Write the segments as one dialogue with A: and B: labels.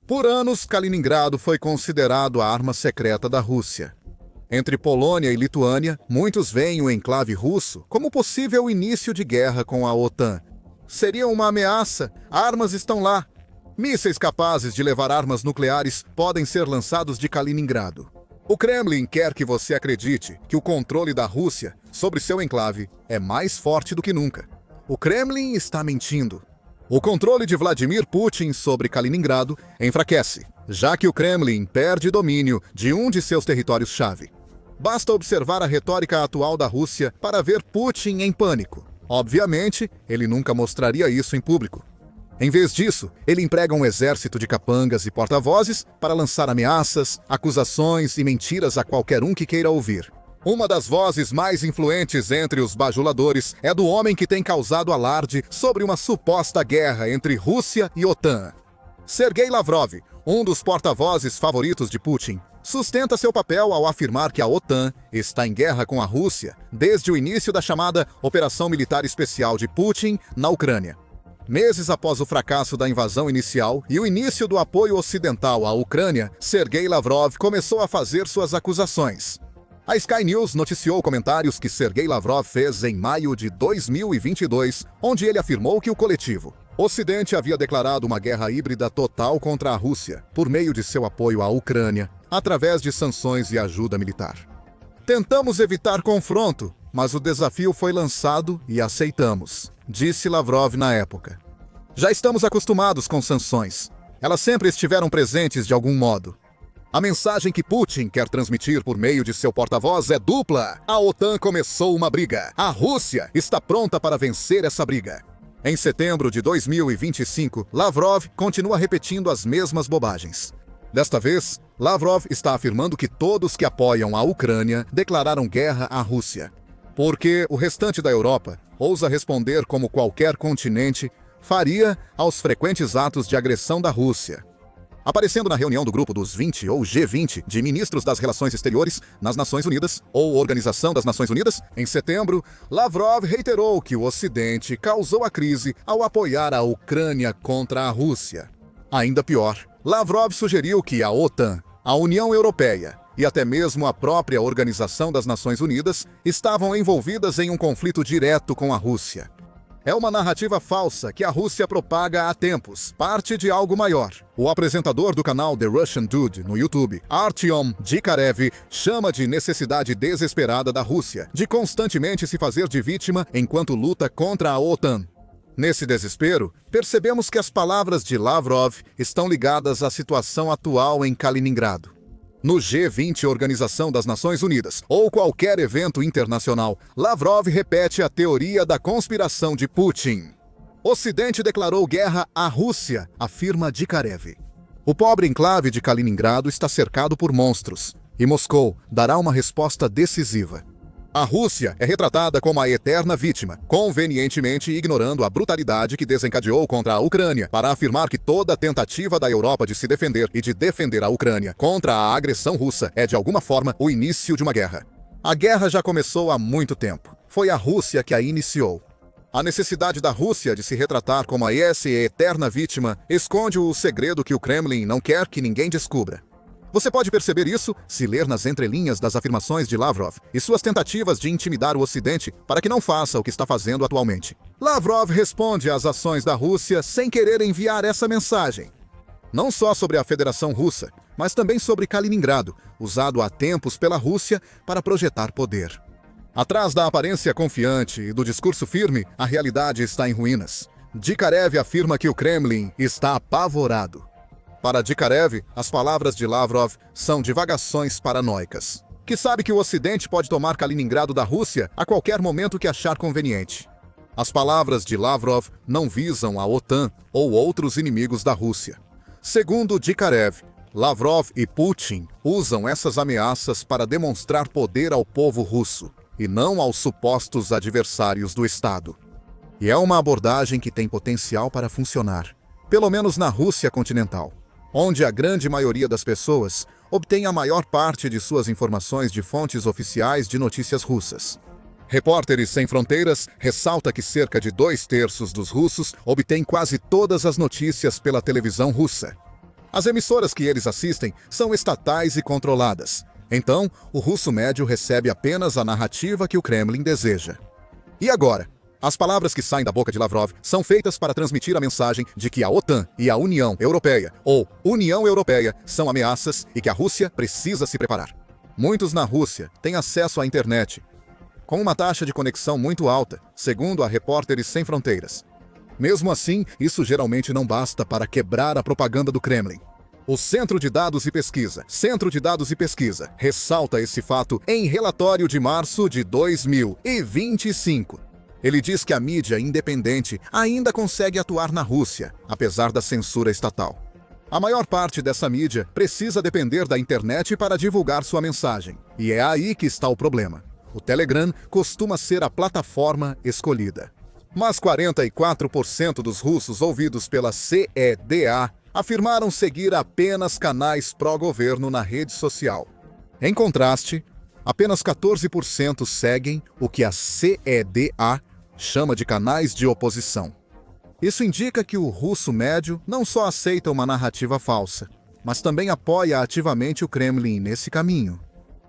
A: Por anos, Kaliningrado foi considerado a arma secreta da Rússia. Entre Polônia e Lituânia, muitos veem o enclave russo como possível início de guerra com a OTAN. Seria uma ameaça? Armas estão lá. Mísseis capazes de levar armas nucleares podem ser lançados de Kaliningrado. O Kremlin quer que você acredite que o controle da Rússia sobre seu enclave é mais forte do que nunca. O Kremlin está mentindo. O controle de Vladimir Putin sobre Kaliningrado enfraquece, já que o Kremlin perde domínio de um de seus territórios-chave. Basta observar a retórica atual da Rússia para ver Putin em pânico. Obviamente, ele nunca mostraria isso em público. Em vez disso, ele emprega um exército de capangas e porta-vozes para lançar ameaças, acusações e mentiras a qualquer um que queira ouvir. Uma das vozes mais influentes entre os bajuladores é do homem que tem causado alarde sobre uma suposta guerra entre Rússia e OTAN. Sergei Lavrov, um dos porta-vozes favoritos de Putin, sustenta seu papel ao afirmar que a OTAN está em guerra com a Rússia desde o início da chamada Operação Militar Especial de Putin na Ucrânia. Meses após o fracasso da invasão inicial e o início do apoio ocidental à Ucrânia, Sergei Lavrov começou a fazer suas acusações. A Sky News noticiou comentários que Sergei Lavrov fez em maio de 2022, onde ele afirmou que o coletivo Ocidente havia declarado uma guerra híbrida total contra a Rússia, por meio de seu apoio à Ucrânia, através de sanções e ajuda militar. Tentamos evitar confronto, mas o desafio foi lançado e aceitamos, disse Lavrov na época. Já estamos acostumados com sanções. Elas sempre estiveram presentes de algum modo. A mensagem que Putin quer transmitir por meio de seu porta-voz é dupla. A OTAN começou uma briga. A Rússia está pronta para vencer essa briga. Em setembro de 2025, Lavrov continua repetindo as mesmas bobagens. Desta vez, Lavrov está afirmando que todos que apoiam a Ucrânia declararam guerra à Rússia. Porque o restante da Europa ousa responder como qualquer continente faria aos frequentes atos de agressão da Rússia. Aparecendo na reunião do Grupo dos 20 ou G20 de Ministros das Relações Exteriores nas Nações Unidas ou Organização das Nações Unidas, em setembro, Lavrov reiterou que o Ocidente causou a crise ao apoiar a Ucrânia contra a Rússia. Ainda pior, Lavrov sugeriu que a OTAN, a União Europeia e até mesmo a própria Organização das Nações Unidas estavam envolvidas em um conflito direto com a Rússia. É uma narrativa falsa que a Rússia propaga há tempos, parte de algo maior. O apresentador do canal The Russian Dude no YouTube, Artyom Dikarev, chama de necessidade desesperada da Rússia de constantemente se fazer de vítima enquanto luta contra a OTAN. Nesse desespero, percebemos que as palavras de Lavrov estão ligadas à situação atual em Kaliningrado. No G20, Organização das Nações Unidas, ou qualquer evento internacional, Lavrov repete a teoria da conspiração de Putin. Ocidente declarou guerra à Rússia, afirma Dikarev. O pobre enclave de Kaliningrado está cercado por monstros, e Moscou dará uma resposta decisiva. A Rússia é retratada como a eterna vítima, convenientemente ignorando a brutalidade que desencadeou contra a Ucrânia, para afirmar que toda tentativa da Europa de se defender e de defender a Ucrânia contra a agressão russa é de alguma forma o início de uma guerra. A guerra já começou há muito tempo. Foi a Rússia que a iniciou. A necessidade da Rússia de se retratar como essa eterna vítima esconde o segredo que o Kremlin não quer que ninguém descubra. Você pode perceber isso se ler nas entrelinhas das afirmações de Lavrov e suas tentativas de intimidar o Ocidente para que não faça o que está fazendo atualmente. Lavrov responde às ações da Rússia sem querer enviar essa mensagem. Não só sobre a Federação Russa, mas também sobre Kaliningrado, usado há tempos pela Rússia para projetar poder. Atrás da aparência confiante e do discurso firme, a realidade está em ruínas. Dikarev afirma que o Kremlin está apavorado. Para Dikarev, as palavras de Lavrov são divagações paranoicas, que sabe que o Ocidente pode tomar Kaliningrado da Rússia a qualquer momento que achar conveniente. As palavras de Lavrov não visam a OTAN ou outros inimigos da Rússia. Segundo Dikarev, Lavrov e Putin usam essas ameaças para demonstrar poder ao povo russo, e não aos supostos adversários do Estado. E é uma abordagem que tem potencial para funcionar, pelo menos na Rússia continental, onde a grande maioria das pessoas obtém a maior parte de suas informações de fontes oficiais de notícias russas. Repórteres Sem Fronteiras ressalta que cerca de 2/3 dos russos obtêm quase todas as notícias pela televisão russa. As emissoras que eles assistem são estatais e controladas. Então, o russo médio recebe apenas a narrativa que o Kremlin deseja. E agora? As palavras que saem da boca de Lavrov são feitas para transmitir a mensagem de que a OTAN e a União Europeia, ou União Europeia, são ameaças e que a Rússia precisa se preparar. Muitos na Rússia têm acesso à internet, com uma taxa de conexão muito alta, segundo a Repórteres Sem Fronteiras. Mesmo assim, isso geralmente não basta para quebrar a propaganda do Kremlin. O Centro de Dados e Pesquisa, ressalta esse fato em relatório de março de 2025. Ele diz que a mídia independente ainda consegue atuar na Rússia, apesar da censura estatal. A maior parte dessa mídia precisa depender da internet para divulgar sua mensagem. E é aí que está o problema. O Telegram costuma ser a plataforma escolhida. Mas 44% dos russos ouvidos pela CEDA afirmaram seguir apenas canais pró-governo na rede social. Em contraste, apenas 14% seguem o que a CEDA chama de canais de oposição. Isso indica que o russo médio não só aceita uma narrativa falsa, mas também apoia ativamente o Kremlin nesse caminho.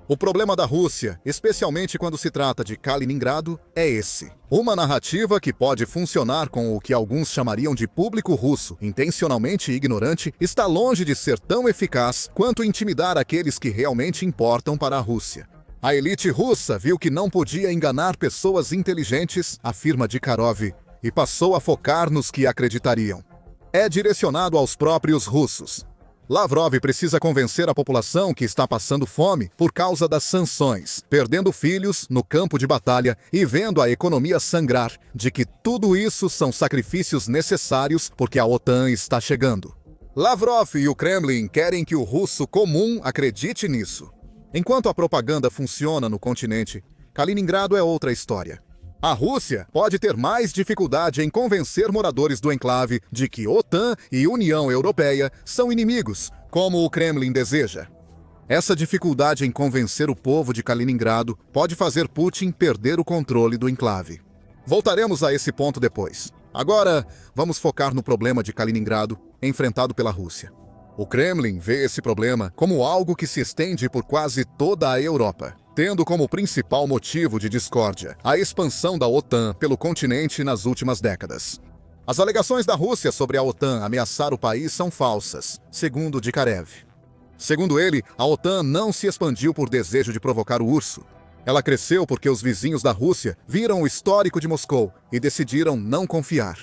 A: O problema da Rússia, especialmente quando se trata de Kaliningrado, é esse. Uma narrativa que pode funcionar com o que alguns chamariam de público russo, intencionalmente ignorante, está longe de ser tão eficaz quanto intimidar aqueles que realmente importam para a Rússia. A elite russa viu que não podia enganar pessoas inteligentes, afirma Dikharov, e passou a focar nos que acreditariam. É direcionado aos próprios russos. Lavrov precisa convencer a população que está passando fome por causa das sanções, perdendo filhos no campo de batalha e vendo a economia sangrar, de que tudo isso são sacrifícios necessários porque a OTAN está chegando. Lavrov e o Kremlin querem que o russo comum acredite nisso. Enquanto a propaganda funciona no continente, Kaliningrado é outra história. A Rússia pode ter mais dificuldade em convencer moradores do enclave de que OTAN e União Europeia são inimigos, como o Kremlin deseja. Essa dificuldade em convencer o povo de Kaliningrado pode fazer Putin perder o controle do enclave. Voltaremos a esse ponto depois. Agora, vamos focar no problema de Kaliningrado, enfrentado pela Rússia. O Kremlin vê esse problema como algo que se estende por quase toda a Europa, tendo como principal motivo de discórdia a expansão da OTAN pelo continente nas últimas décadas. As alegações da Rússia sobre a OTAN ameaçar o país são falsas, segundo Dikarev. Segundo ele, a OTAN não se expandiu por desejo de provocar o urso. Ela cresceu porque os vizinhos da Rússia viram o histórico de Moscou e decidiram não confiar.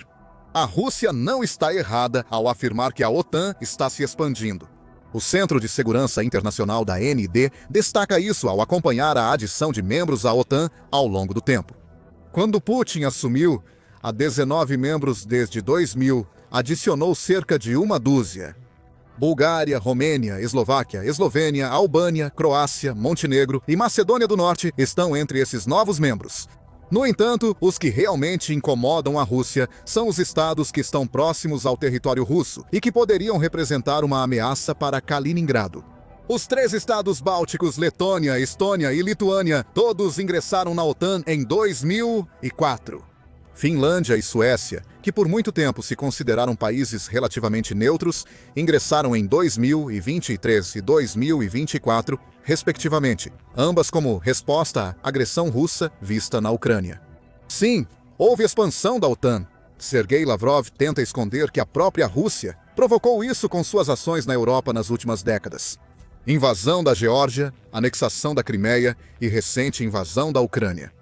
A: A Rússia não está errada ao afirmar que a OTAN está se expandindo. O Centro de Segurança Internacional da AND destaca isso ao acompanhar a adição de membros à OTAN ao longo do tempo. Quando Putin assumiu, a 19 membros desde 2000 adicionou cerca de uma dúzia. Bulgária, Romênia, Eslováquia, Eslovênia, Albânia, Croácia, Montenegro e Macedônia do Norte estão entre esses novos membros. No entanto, os que realmente incomodam a Rússia são os estados que estão próximos ao território russo e que poderiam representar uma ameaça para Kaliningrado. Os 3 estados bálticos, Letônia, Estônia e Lituânia, todos ingressaram na OTAN em 2004. Finlândia e Suécia, que por muito tempo se consideraram países relativamente neutros, ingressaram em 2023 e 2024, respectivamente, ambas como resposta à agressão russa vista na Ucrânia. Sim, houve expansão da OTAN. Sergei Lavrov tenta esconder que a própria Rússia provocou isso com suas ações na Europa nas últimas décadas. Invasão da Geórgia, anexação da Crimeia e recente invasão da Ucrânia.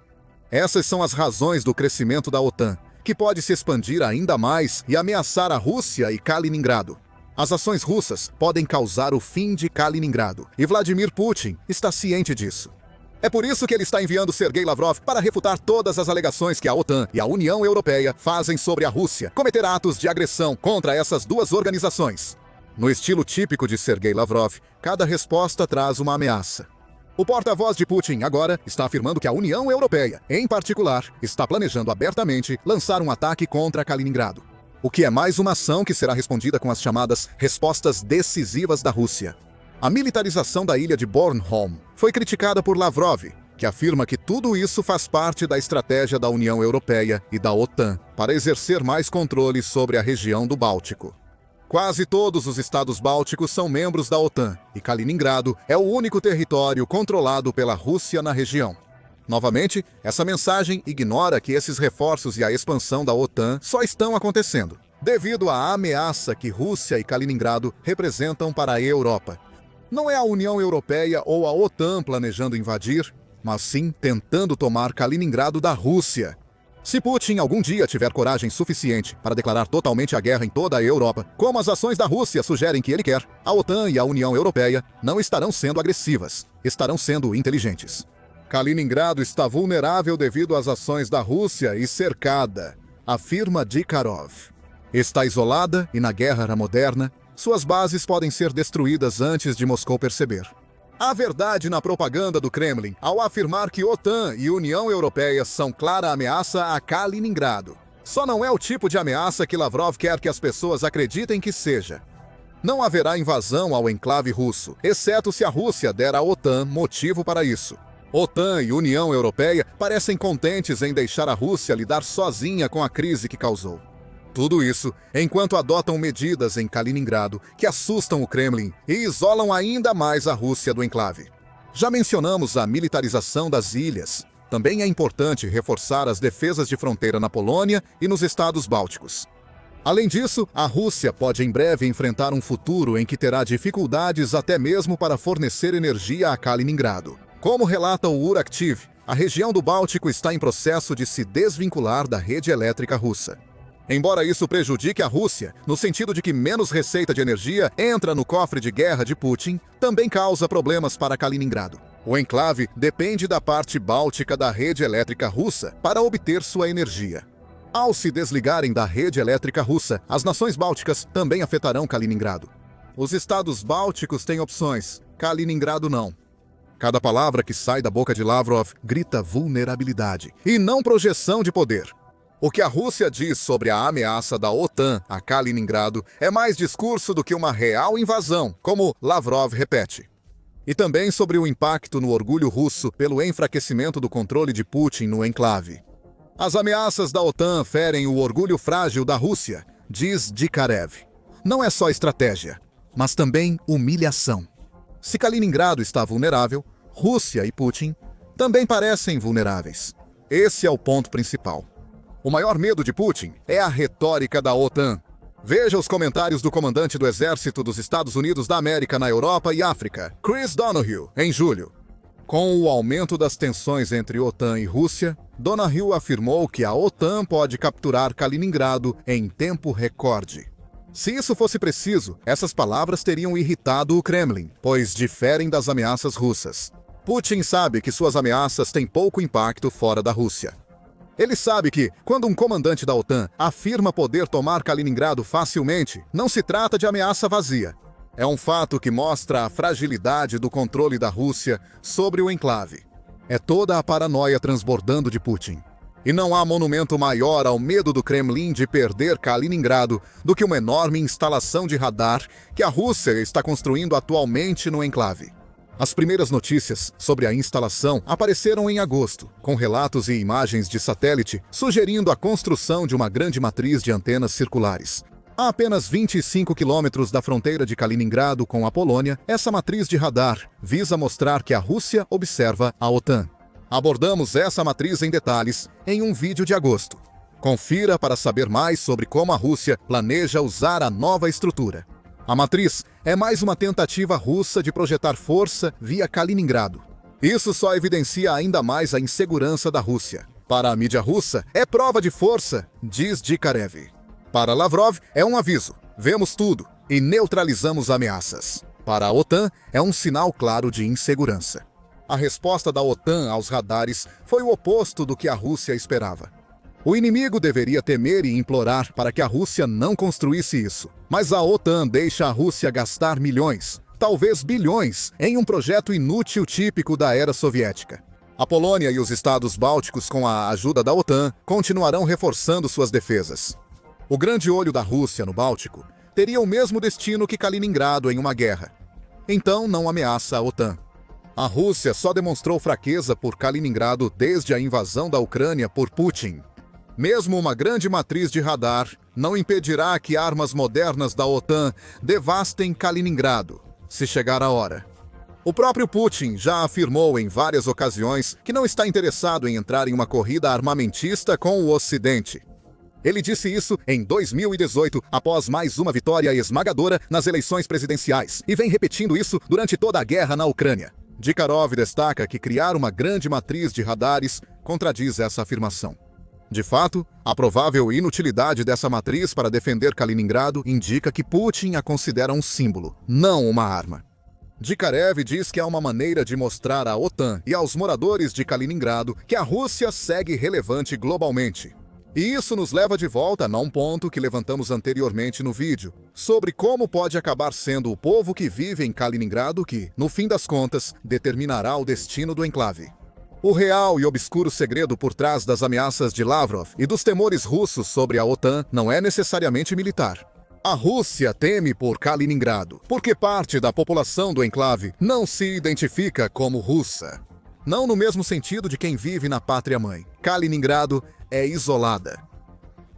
A: Essas são as razões do crescimento da OTAN, que pode se expandir ainda mais e ameaçar a Rússia e Kaliningrado. As ações russas podem causar o fim de Kaliningrado, e Vladimir Putin está ciente disso. É por isso que ele está enviando Sergei Lavrov para refutar todas as alegações que a OTAN e a União Europeia fazem sobre a Rússia cometer atos de agressão contra essas duas organizações. No estilo típico de Sergei Lavrov, cada resposta traz uma ameaça. O porta-voz de Putin agora está afirmando que a União Europeia, em particular, está planejando abertamente lançar um ataque contra Kaliningrado. O que é mais uma ação que será respondida com as chamadas respostas decisivas da Rússia. A militarização da ilha de Bornholm foi criticada por Lavrov, que afirma que tudo isso faz parte da estratégia da União Europeia e da OTAN para exercer mais controle sobre a região do Báltico. Quase todos os estados bálticos são membros da OTAN, e Kaliningrado é o único território controlado pela Rússia na região. Novamente, essa mensagem ignora que esses reforços e a expansão da OTAN só estão acontecendo devido à ameaça que Rússia e Kaliningrado representam para a Europa. Não é a União Europeia ou a OTAN planejando invadir, mas sim tentando tomar Kaliningrado da Rússia. Se Putin algum dia tiver coragem suficiente para declarar totalmente a guerra em toda a Europa, como as ações da Rússia sugerem que ele quer, a OTAN e a União Europeia não estarão sendo agressivas, estarão sendo inteligentes. Kaliningrado está vulnerável devido às ações da Rússia e cercada, afirma Dikharov. Está isolada e na guerra moderna, suas bases podem ser destruídas antes de Moscou perceber. Há verdade na propaganda do Kremlin ao afirmar que OTAN e União Europeia são clara ameaça a Kaliningrado. Só não é o tipo de ameaça que Lavrov quer que as pessoas acreditem que seja. Não haverá invasão ao enclave russo, exceto se a Rússia der à OTAN motivo para isso. OTAN e União Europeia parecem contentes em deixar a Rússia lidar sozinha com a crise que causou. Tudo isso enquanto adotam medidas em Kaliningrado que assustam o Kremlin e isolam ainda mais a Rússia do enclave. Já mencionamos a militarização das ilhas. Também é importante reforçar as defesas de fronteira na Polônia e nos estados bálticos. Além disso, a Rússia pode em breve enfrentar um futuro em que terá dificuldades até mesmo para fornecer energia a Kaliningrado. Como relata o Uraktiv, a região do Báltico está em processo de se desvincular da rede elétrica russa. Embora isso prejudique a Rússia, no sentido de que menos receita de energia entra no cofre de guerra de Putin, também causa problemas para Kaliningrado. O enclave depende da parte báltica da rede elétrica russa para obter sua energia. Ao se desligarem da rede elétrica russa, as nações bálticas também afetarão Kaliningrado. Os estados bálticos têm opções, Kaliningrado não. Cada palavra que sai da boca de Lavrov grita vulnerabilidade, e não projeção de poder. O que a Rússia diz sobre a ameaça da OTAN a Kaliningrado é mais discurso do que uma real invasão, como Lavrov repete. E também sobre o impacto no orgulho russo pelo enfraquecimento do controle de Putin no enclave. As ameaças da OTAN ferem o orgulho frágil da Rússia, diz Dikharov. Não é só estratégia, mas também humilhação. Se Kaliningrado está vulnerável, Rússia e Putin também parecem vulneráveis. Esse é o ponto principal. O maior medo de Putin é a retórica da OTAN. Veja os comentários do comandante do Exército dos Estados Unidos da América na Europa e África, Chris Donoghue, em julho. Com o aumento das tensões entre OTAN e Rússia, Donoghue afirmou que a OTAN pode capturar Kaliningrado em tempo recorde. Se isso fosse preciso, essas palavras teriam irritado o Kremlin, pois diferem das ameaças russas. Putin sabe que suas ameaças têm pouco impacto fora da Rússia. Ele sabe que, quando um comandante da OTAN afirma poder tomar Kaliningrado facilmente, não se trata de ameaça vazia. É um fato que mostra a fragilidade do controle da Rússia sobre o enclave. É toda a paranoia transbordando de Putin. E não há monumento maior ao medo do Kremlin de perder Kaliningrado do que uma enorme instalação de radar que a Rússia está construindo atualmente no enclave. As primeiras notícias sobre a instalação apareceram em agosto, com relatos e imagens de satélite sugerindo a construção de uma grande matriz de antenas circulares. A apenas 25 quilômetros da fronteira de Kaliningrado com a Polônia, essa matriz de radar visa mostrar que a Rússia observa a OTAN. Abordamos essa matriz em detalhes em um vídeo de agosto. Confira para saber mais sobre como a Rússia planeja usar a nova estrutura. A matriz é mais uma tentativa russa de projetar força via Kaliningrado. Isso só evidencia ainda mais a insegurança da Rússia. Para a mídia russa, é prova de força, diz Dikharov. Para Lavrov, é um aviso. Vemos tudo e neutralizamos ameaças. Para a OTAN, é um sinal claro de insegurança. A resposta da OTAN aos radares foi o oposto do que a Rússia esperava. O inimigo deveria temer e implorar para que a Rússia não construísse isso. Mas a OTAN deixa a Rússia gastar milhões, talvez bilhões, em um projeto inútil típico da era soviética. A Polônia e os estados bálticos, com a ajuda da OTAN, continuarão reforçando suas defesas. O grande olho da Rússia no Báltico teria o mesmo destino que Kaliningrado em uma guerra. Então não ameaça a OTAN. A Rússia só demonstrou fraqueza por Kaliningrado desde a invasão da Ucrânia por Putin. Mesmo uma grande matriz de radar não impedirá que armas modernas da OTAN devastem Kaliningrado, se chegar a hora. O próprio Putin já afirmou em várias ocasiões que não está interessado em entrar em uma corrida armamentista com o Ocidente. Ele disse isso em 2018, após mais uma vitória esmagadora nas eleições presidenciais, e vem repetindo isso durante toda a guerra na Ucrânia. Dikharov destaca que criar uma grande matriz de radares contradiz essa afirmação. De fato, a provável inutilidade dessa matriz para defender Kaliningrado indica que Putin a considera um símbolo, não uma arma. Dikharov diz que é uma maneira de mostrar à OTAN e aos moradores de Kaliningrado que a Rússia segue relevante globalmente. E isso nos leva de volta a um ponto que levantamos anteriormente no vídeo, sobre como pode acabar sendo o povo que vive em Kaliningrado que, no fim das contas, determinará o destino do enclave. O real e obscuro segredo por trás das ameaças de Lavrov e dos temores russos sobre a OTAN não é necessariamente militar. A Rússia teme por Kaliningrado, porque parte da população do enclave não se identifica como russa. Não no mesmo sentido de quem vive na pátria-mãe. Kaliningrado é isolada.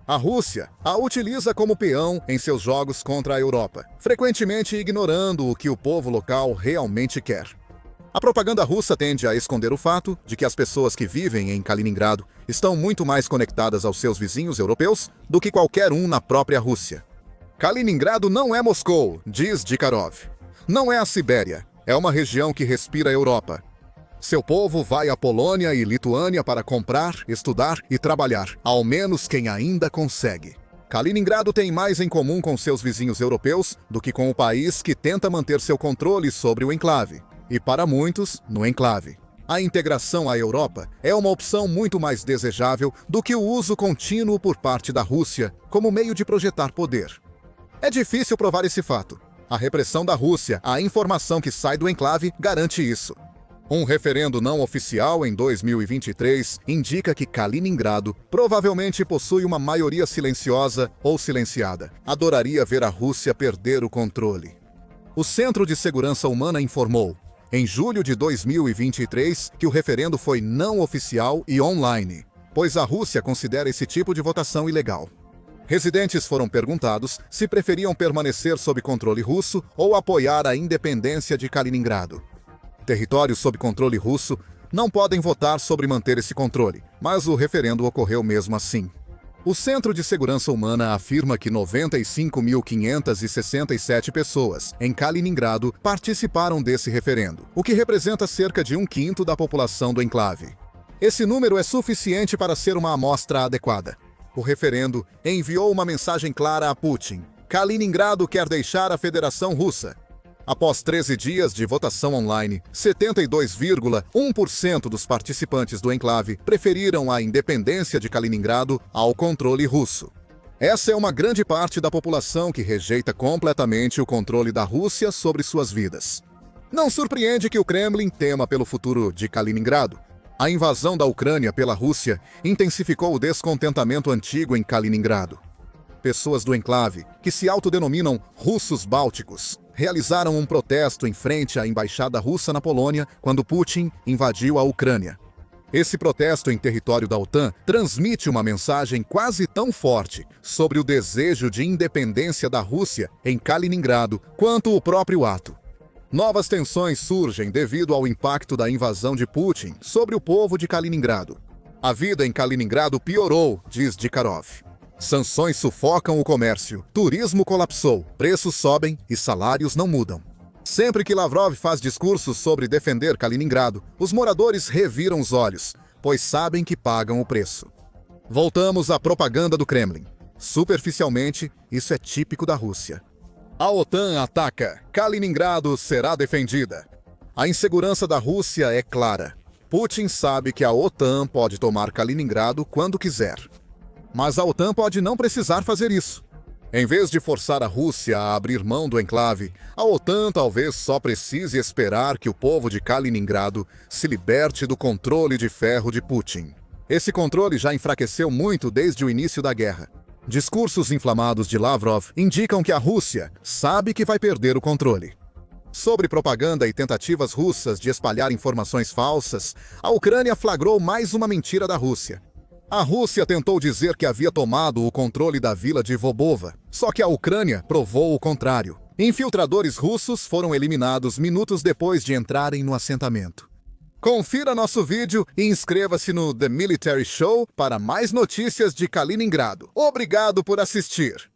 A: A Rússia a utiliza como peão em seus jogos contra a Europa, frequentemente ignorando o que o povo local realmente quer. A propaganda russa tende a esconder o fato de que as pessoas que vivem em Kaliningrado estão muito mais conectadas aos seus vizinhos europeus do que qualquer um na própria Rússia. Kaliningrado não é Moscou, diz Dikharov. Não é a Sibéria, é uma região que respira a Europa. Seu povo vai à Polônia e Lituânia para comprar, estudar e trabalhar, ao menos quem ainda consegue. Kaliningrado tem mais em comum com seus vizinhos europeus do que com o país que tenta manter seu controle sobre o enclave. E para muitos, no enclave. A integração à Europa é uma opção muito mais desejável do que o uso contínuo por parte da Rússia como meio de projetar poder. É difícil provar esse fato. A repressão da Rússia à informação que sai do enclave garante isso. Um referendo não oficial em 2023 indica que Kaliningrado provavelmente possui uma maioria silenciosa ou silenciada. Adoraria ver a Rússia perder o controle. O Centro de Segurança Humana informou, em julho de 2023, que o referendo foi não oficial e online, pois a Rússia considera esse tipo de votação ilegal. Residentes foram perguntados se preferiam permanecer sob controle russo ou apoiar a independência de Kaliningrado. Territórios sob controle russo não podem votar sobre manter esse controle, mas o referendo ocorreu mesmo assim. O Centro de Segurança Humana afirma que 95.567 pessoas em Kaliningrado participaram desse referendo, o que representa cerca de 1/5 da população do enclave. Esse número é suficiente para ser uma amostra adequada. O referendo enviou uma mensagem clara a Putin. Kaliningrado quer deixar a Federação Russa. Após 13 dias de votação online, 72,1% dos participantes do enclave preferiram a independência de Kaliningrado ao controle russo. Essa é uma grande parte da população que rejeita completamente o controle da Rússia sobre suas vidas. Não surpreende que o Kremlin tema pelo futuro de Kaliningrado. A invasão da Ucrânia pela Rússia intensificou o descontentamento antigo em Kaliningrado. Pessoas do enclave, que se autodenominam russos bálticos, realizaram um protesto em frente à embaixada russa na Polônia quando Putin invadiu a Ucrânia. Esse protesto em território da OTAN transmite uma mensagem quase tão forte sobre o desejo de independência da Rússia em Kaliningrado quanto o próprio ato. Novas tensões surgem devido ao impacto da invasão de Putin sobre o povo de Kaliningrado. A vida em Kaliningrado piorou, diz Dikharov. Sanções sufocam o comércio, turismo colapsou, preços sobem e salários não mudam. Sempre que Lavrov faz discursos sobre defender Kaliningrado, os moradores reviram os olhos, pois sabem que pagam o preço. Voltamos à propaganda do Kremlin. Superficialmente, isso é típico da Rússia. A OTAN ataca, Kaliningrado será defendida. A insegurança da Rússia é clara. Putin sabe que a OTAN pode tomar Kaliningrado quando quiser. Mas a OTAN pode não precisar fazer isso. Em vez de forçar a Rússia a abrir mão do enclave, a OTAN talvez só precise esperar que o povo de Kaliningrado se liberte do controle de ferro de Putin. Esse controle já enfraqueceu muito desde o início da guerra. Discursos inflamados de Lavrov indicam que a Rússia sabe que vai perder o controle. Sobre propaganda e tentativas russas de espalhar informações falsas, a Ucrânia flagrou mais uma mentira da Rússia. A Rússia tentou dizer que havia tomado o controle da vila de Vobova, só que a Ucrânia provou o contrário. Infiltradores russos foram eliminados minutos depois de entrarem no assentamento. Confira nosso vídeo e inscreva-se no The Military Show para mais notícias de Kaliningrado. Obrigado por assistir!